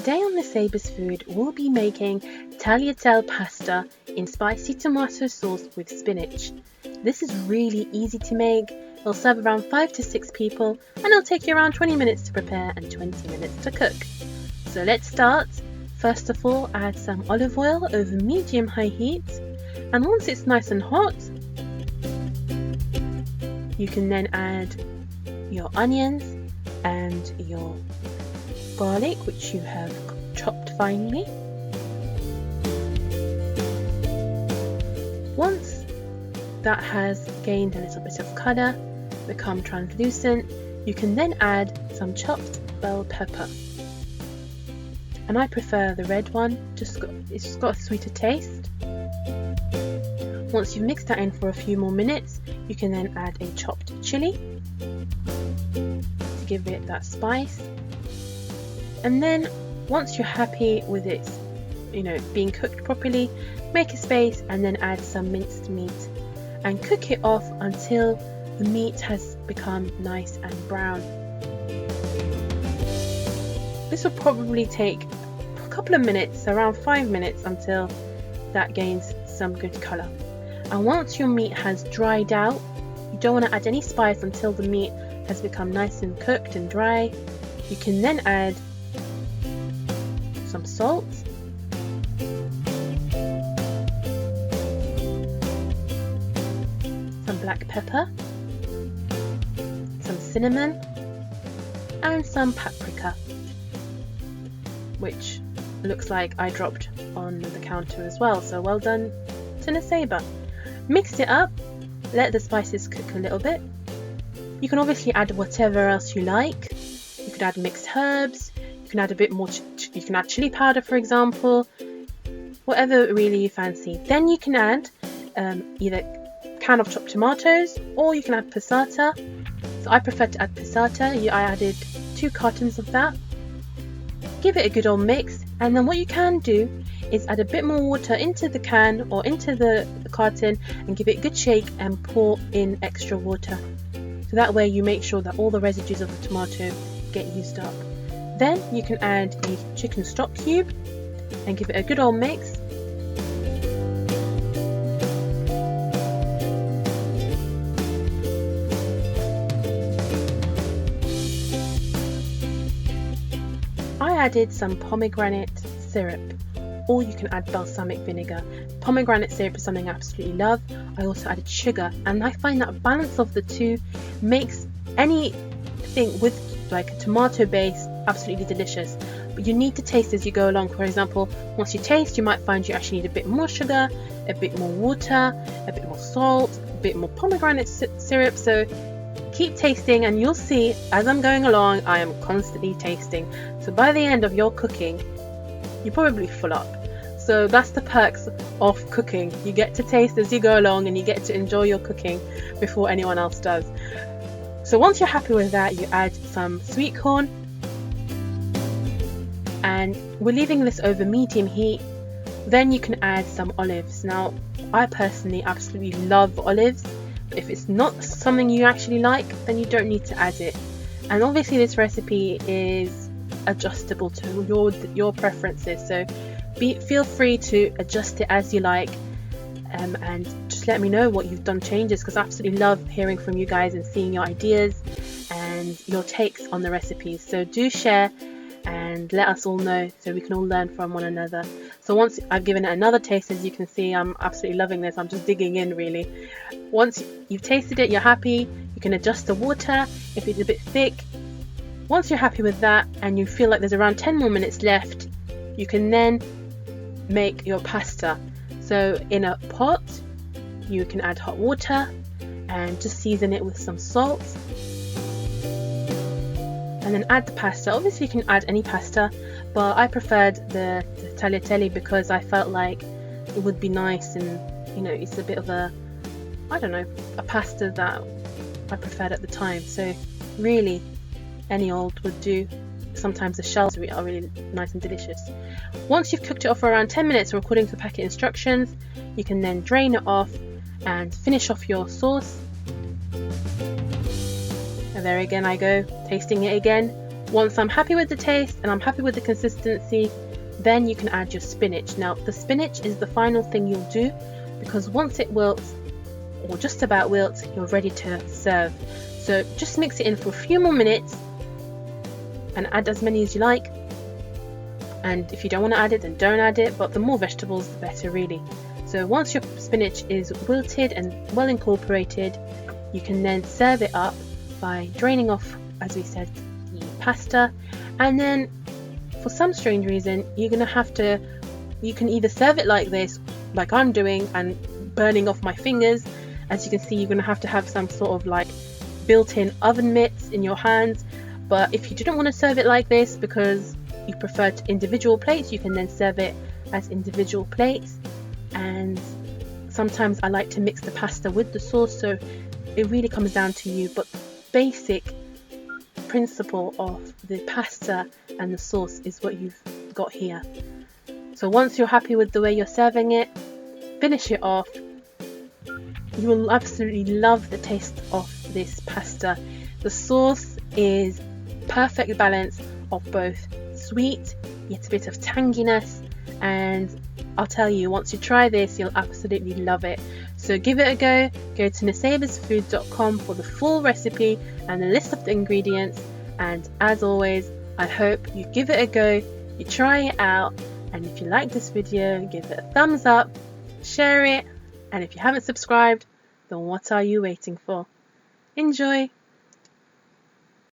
Today on nosaibasfood we'll be making tagliatelle pasta in spicy tomato sauce with spinach. This is really easy to make. It'll serve around 5 to 6 people and it'll take you around 20 minutes to prepare and 20 minutes to cook. So let's start. First of all, add some olive oil over medium-high heat, and once it's nice and hot, you can then add your onions and your garlic, which you have chopped finely. Once that has gained a little bit of colour, become translucent, you can then add some chopped bell pepper. And I prefer the red one, it's just got a sweeter taste. Once you've mixed that in for a few more minutes, you can then add a chopped chilli to give it that spice. And then once you're happy with it, being cooked properly, make a space and then add some minced meat and cook it off until the meat has become nice and brown. This will probably take a couple of minutes, around 5 minutes, until that gains some good colour. And once your meat has dried out, you don't want to add any spice until the meat has become nice and cooked and dry. You can then add some salt, some black pepper, some cinnamon, and some paprika, which looks like I dropped on the counter as well, so well done to Nosaiba. Mix it up, let the spices cook a little bit. You can obviously add whatever else you like. You could add mixed herbs, you can add a bit more, you can add chili powder for example, whatever really you fancy. Then you can add either a can of chopped tomatoes or you can add passata. So I prefer to add passata. I added 2 cartons of that. Give it a good old mix, and then what you can do is add a bit more water into the can or into the carton and give it a good shake and pour in extra water. So that way you make sure that all the residues of the tomato get used up. Then you can add a chicken stock cube and give it a good old mix. I added some pomegranate syrup, or you can add balsamic vinegar. Pomegranate syrup is something I absolutely love. I also added sugar, and I find that balance of the two makes anything with like a tomato base absolutely delicious. But you need to taste as you go along. For example, once you taste, you might find you actually need a bit more sugar, a bit more water, a bit more salt, a bit more pomegranate syrup. So keep tasting and you'll see as I'm going along I am constantly tasting. So by the end of your cooking you're probably full up. So that's the perks of cooking. You get to taste as you go along and you get to enjoy your cooking before anyone else does. So once you're happy with that, you add some sweet corn, and we're leaving this over medium heat. Then you can add some olives. Now I personally absolutely love olives, but if it's not something you actually like, then you don't need to add it. And obviously this recipe is adjustable to your preferences, so feel free to adjust it as you like, and just let me know what you've done changes, because I absolutely love hearing from you guys and seeing your ideas and your takes on the recipes. So do share and let us all know so we can all learn from one another. So once I've given it another taste, as you can see, I'm absolutely loving this. I'm just digging in really. Once you've tasted it, you're happy, you can adjust the water if it's a bit thick. Once you're happy with that and you feel like there's around 10 more minutes left, you can then make your pasta. So in a pot you can add hot water and just season it with some salt, and then add the pasta. Obviously you can add any pasta, but I preferred the tagliatelle because I felt like it would be nice, and it's a bit of a pasta that I preferred at the time. So really any old would do. Sometimes the shells are really nice and delicious. Once you've cooked it off for around 10 minutes or according to the packet instructions, you can then drain it off and finish off your sauce. And there again I go, tasting it again. Once I'm happy with the taste and I'm happy with the consistency, then you can add your spinach. Now the spinach is the final thing you'll do, because once it wilts, or just about wilts, you're ready to serve. So just mix it in for a few more minutes and add as many as you like. And if you don't want to add it, then don't add it, but the more vegetables the better really. So once your spinach is wilted and well incorporated, you can then serve it up by draining off, as we said, the pasta. And then for some strange reason, you can either serve it like this, like I'm doing, and burning off my fingers. As you can see, you're going to have some sort of like built-in oven mitts in your hands. But if you didn't want to serve it like this because you prefer individual plates, you can then serve it as individual plates. And sometimes I like to mix the pasta with the sauce, so it really comes down to you, but the basic principle of the pasta and the sauce is what you've got here. So once you're happy with the way you're serving it, finish it off. You will absolutely love the taste of this pasta. The sauce is perfect balance of both sweet yet a bit of tanginess, and I'll tell you, once you try this, you'll absolutely love it. So give it a go. Go to nosaibasfood.com for the full recipe and the list of the ingredients. And as always, I hope you give it a go, you try it out, and if you like this video, give it a thumbs up, share it, and if you haven't subscribed, then what are you waiting for? Enjoy!